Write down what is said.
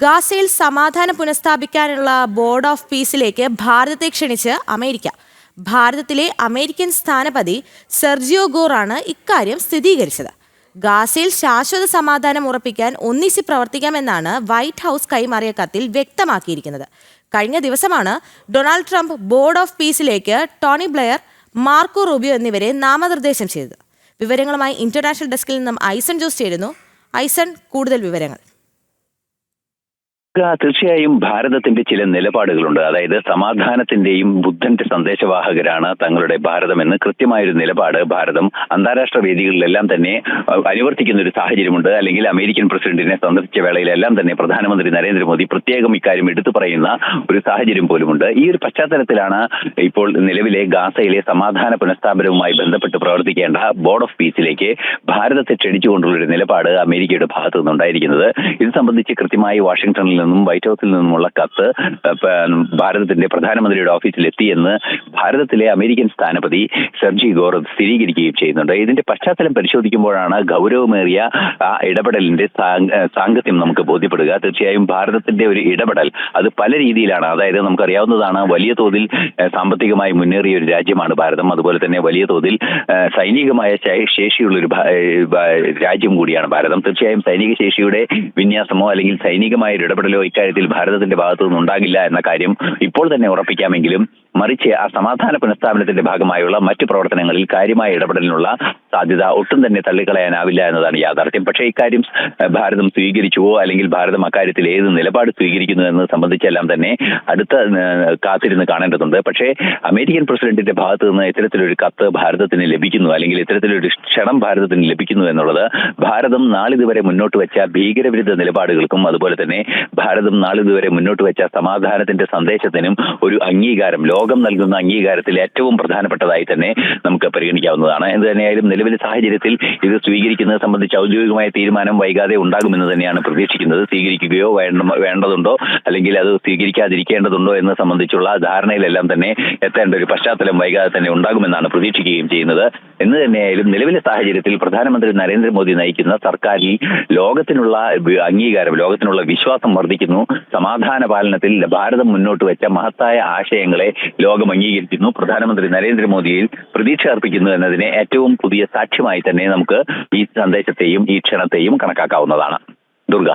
ഗാസയിൽ സമാധാനം പുനഃസ്ഥാപിക്കാനുള്ള board of പീസിലേക്ക് ഭാരതത്തെ ക്ഷണിച്ച് അമേരിക്ക. ഭാരതത്തിലെ അമേരിക്കൻ സ്ഥാനപതി സെർജിയോ ഗോറാണ് ഇക്കാര്യം സ്ഥിരീകരിച്ചത്. ഗാസയിൽ ശാശ്വത സമാധാനം ഉറപ്പിക്കാൻ ഒന്നിച്ച് പ്രവർത്തിക്കാമെന്നാണ് വൈറ്റ് ഹൗസ് കൈമാറിയ കത്തിൽ വ്യക്തമാക്കിയിരിക്കുന്നത്. കഴിഞ്ഞ ദിവസമാണ് ഡൊണാൾഡ് ട്രംപ് ബോർഡ് ഓഫ് പീസിലേക്ക് ടോണി ബ്ലെയർ, മാർക്കോ റൂബിയോ എന്നിവരെ നാമനിർദ്ദേശം ചെയ്തത്. വിവരങ്ങളുമായി ഇന്റർനാഷണൽ ഡെസ്കിൽ നിന്നും ഐസൺ ജോസ് ചേരുന്നു. ഐസൺ, കൂടുതൽ വിവരങ്ങൾ. തീർച്ചയായും ഭാരതത്തിന്റെ ചില നിലപാടുകളുണ്ട്. അതായത് സമാധാനത്തിന്റെയും ബുദ്ധന്റെ സന്ദേശവാഹകരാണ് തങ്ങളുടെ ഭാരതമെന്ന് കൃത്യമായൊരു നിലപാട് ഭാരതം അന്താരാഷ്ട്ര വേദികളിലെല്ലാം തന്നെ അനുവർത്തിക്കുന്ന ഒരു സാഹചര്യമുണ്ട്. അല്ലെങ്കിൽ അമേരിക്കൻ പ്രസിഡന്റിനെ സന്ദർശിച്ച വേളയിലെല്ലാം തന്നെ പ്രധാനമന്ത്രി നരേന്ദ്രമോദി പ്രത്യേകം ഇക്കാര്യം എടുത്തു പറയുന്ന ഒരു സാഹചര്യം പോലുമുണ്ട്. ഈ ഒരു പശ്ചാത്തലത്തിലാണ് ഇപ്പോൾ നിലവിലെ ഗാസയിലെ സമാധാന പുനഃസ്ഥാപനവുമായി ബന്ധപ്പെട്ട് പ്രവർത്തിക്കേണ്ട ബോർഡ് ഓഫ് പീസിലേക്ക് ഭാരതത്തെ ക്ഷണിച്ചുകൊണ്ടുള്ള ഒരു നിലപാട് അമേരിക്കയുടെ ഭാഗത്തു നിന്നുണ്ടായിരിക്കുന്നത്. ഇത് സംബന്ധിച്ച് കൃത്യമായി വാഷിംഗ്ടണിൽ നിന്നും വൈറ്റ് ഹൗസിൽ നിന്നുമുള്ള കത്ത് ഭാരതത്തിന്റെ പ്രധാനമന്ത്രിയുടെ ഓഫീസിൽ എത്തിയെന്ന് ഭാരതത്തിലെ അമേരിക്കൻ സ്ഥാനപതി സെർജി ഗോർ സ്ഥിരീകരിക്കുകയും ചെയ്യുന്നുണ്ട്. ഇതിന്റെ പശ്ചാത്തലം പരിശോധിക്കുമ്പോഴാണ് ഗൗരവമേറിയ ആ ഇടപെടലിന്റെ സാങ്കത്യം നമുക്ക് ബോധ്യപ്പെടുക. തീർച്ചയായും ഭാരതത്തിന്റെ ഒരു ഇടപെടൽ അത് പല രീതിയിലാണ്. അതായത് നമുക്കറിയാവുന്നതാണ്, വലിയ തോതിൽ സാമ്പത്തികമായി മുന്നേറിയ ഒരു രാജ്യമാണ് ഭാരതം. അതുപോലെ തന്നെ വലിയ തോതിൽ സൈനികമായ ശേഷിയുള്ള ഒരു രാജ്യം കൂടിയാണ് ഭാരതം. തീർച്ചയായും സൈനിക ശേഷിയുടെ വിന്യാസമോ അല്ലെങ്കിൽ സൈനികമായ ഒരു ഇടപെടലോ ഇക്കാര്യത്തിൽ ഭാരതത്തിന്റെ ഭാഗത്തു നിന്നുണ്ടാകില്ല എന്ന കാര്യം ഇപ്പോൾ തന്നെ ഉറപ്പിക്കാമെങ്കിലും മറിച്ച് ആ സമാധാന പുനഃസ്ഥാപനത്തിന്റെ ഭാഗമായുള്ള മറ്റു പ്രവർത്തനങ്ങളിൽ കാര്യമായ ഇടപെടലിനുള്ള സാധ്യത ഒട്ടും തന്നെ തള്ളിക്കളയാനാവില്ല എന്നതാണ് യാഥാർത്ഥ്യം. പക്ഷേ ഇക്കാര്യം ഭാരതം സ്വീകരിച്ചുവോ അല്ലെങ്കിൽ ഭാരതം അക്കാര്യത്തിൽ ഏത് നിലപാട് സ്വീകരിക്കുന്നു എന്നത് സംബന്ധിച്ചെല്ലാം തന്നെ അടുത്ത കാത്തിരുന്ന് കാണേണ്ടതുണ്ട്. പക്ഷേ അമേരിക്കൻ പ്രസിഡന്റിന്റെ ഭാഗത്തു നിന്ന് ഇത്തരത്തിലൊരു കത്ത് ഭാരതത്തിന് ലഭിക്കുന്നു, അല്ലെങ്കിൽ ഇത്തരത്തിലൊരു ക്ഷണം ഭാരതത്തിന് ലഭിക്കുന്നു എന്നുള്ളത് ഭാരതം നാളിതുവരെ മുന്നോട്ട് വെച്ച ഭീകരവിരുദ്ധ നിലപാടുകൾക്കും അതുപോലെ തന്നെ ഭാരതം നാളിതുവരെ മുന്നോട്ട് വെച്ച സമാധാനത്തിന്റെ സന്ദേശത്തിനും ഒരു അംഗീകാരം, ലോകം നൽകുന്ന അംഗീകാരത്തിൽ ഏറ്റവും പ്രധാനപ്പെട്ടതായി തന്നെ നമുക്ക് പരിഗണിക്കാവുന്നതാണ്. എന്ത് തന്നെയായാലും നിലവിലെ സാഹചര്യത്തിൽ ഇത് സ്വീകരിക്കുന്നത് സംബന്ധിച്ച് ഔദ്യോഗികമായ തീരുമാനം വൈകാതെ ഉണ്ടാകുമെന്ന് തന്നെയാണ് പ്രതീക്ഷിക്കുന്നത്. സ്വീകരിക്കുകയോ വേണ്ടതുണ്ടോ അല്ലെങ്കിൽ അത് സ്വീകരിക്കാതിരിക്കേണ്ടതുണ്ടോ എന്ന് സംബന്ധിച്ചുള്ള ധാരണയിലെല്ലാം തന്നെ എത്തേണ്ട ഒരു പശ്ചാത്തലം വൈകാതെ തന്നെ ഉണ്ടാകുമെന്നാണ് പ്രതീക്ഷിക്കുകയും ചെയ്യുന്നത്. എന്ന് തന്നെയായാലും നിലവിലെ സാഹചര്യത്തിൽ പ്രധാനമന്ത്രി നരേന്ദ്രമോദി നയിക്കുന്ന സർക്കാരിൽ ലോകത്തിനുള്ള അംഗീകാരം, ലോകത്തിനുള്ള വിശ്വാസം വർദ്ധിക്കുന്നു. സമാധാന പാലനത്തിൽ ഭാരതം മുന്നോട്ട് വെച്ച മഹത്തായ ആശയങ്ങളെ ലോകം അംഗീകരിക്കുന്നു. പ്രധാനമന്ത്രി നരേന്ദ്രമോദിയിൽ പ്രതീക്ഷ അർപ്പിക്കുന്നു എന്നതിനെ ഏറ്റവും പുതിയ സാക്ഷ്യമായി തന്നെ നമുക്ക് ഈ സന്ദേശത്തെയും ഈ ക്ഷണത്തെയും കണക്കാക്കാവുന്നതാണ്. ദുർഗ.